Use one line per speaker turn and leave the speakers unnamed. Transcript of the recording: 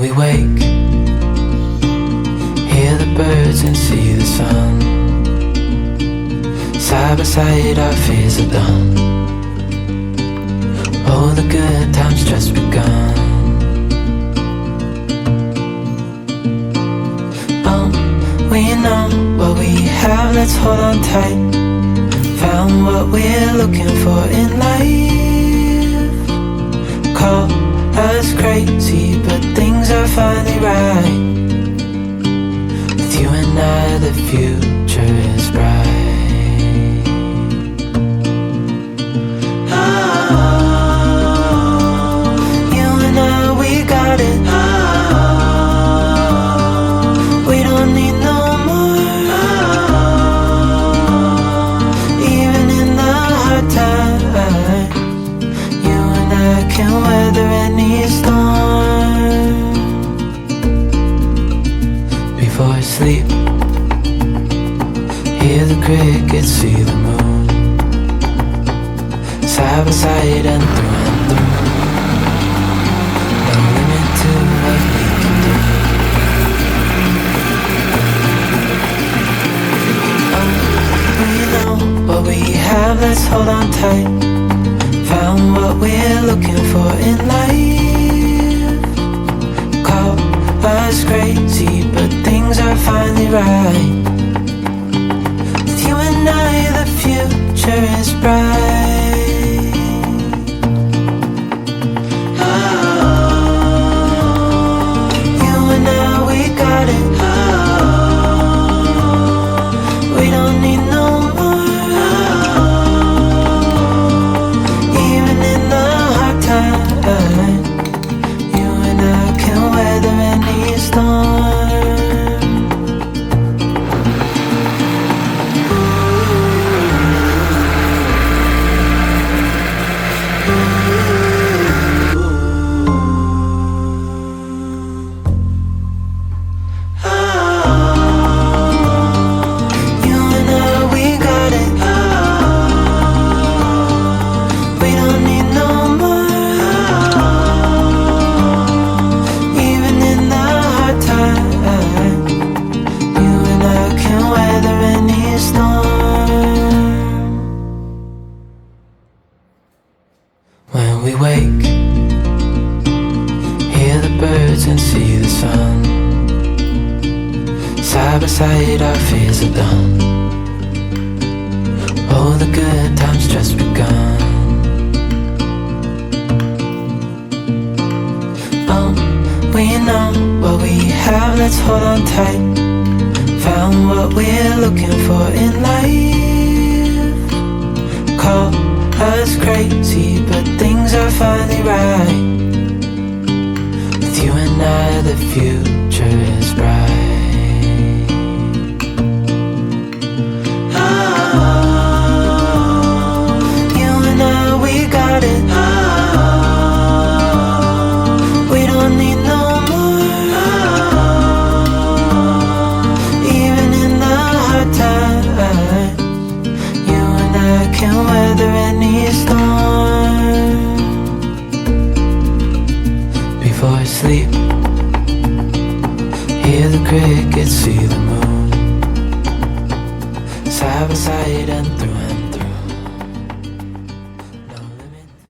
we wake, hear the birds and see the sun. Side by side our fears are done. Oh, the good times just begun. We know what we have, let's hold on tight. Found what we're looking for in life. Call us crazy, but things are finally right. With you and I, the future is bright. Oh, you and I, we got it. Oh, we don't need no can weather any storm. Before I sleep, hear the crickets, see the moon. Side by side and through and through. No limit to what we can do. Oh, we know what we have, let's hold on tight. Found what we're looking for in life. Call us crazy, but things are finally right. With you and I, the future is bright. Oh, you and I, we got it. Oh, we don't need no more. You and I can weather any storm. You and I, we got it. We don't need no more. When we wake, hear the birds and see the sun. Side by side our fears are done. Oh, the good times just begun. Oh, we know what we have, let's hold on tight. Found what we're looking for in life. Call us crazy, but things are finally right. With you and I, the future is bright. Oh, you and I, we got it. Oh, we don't need no more. Even in the hard time, you and I can weather any storm. Before I sleep, hear the crickets, see the moon. Side by side and through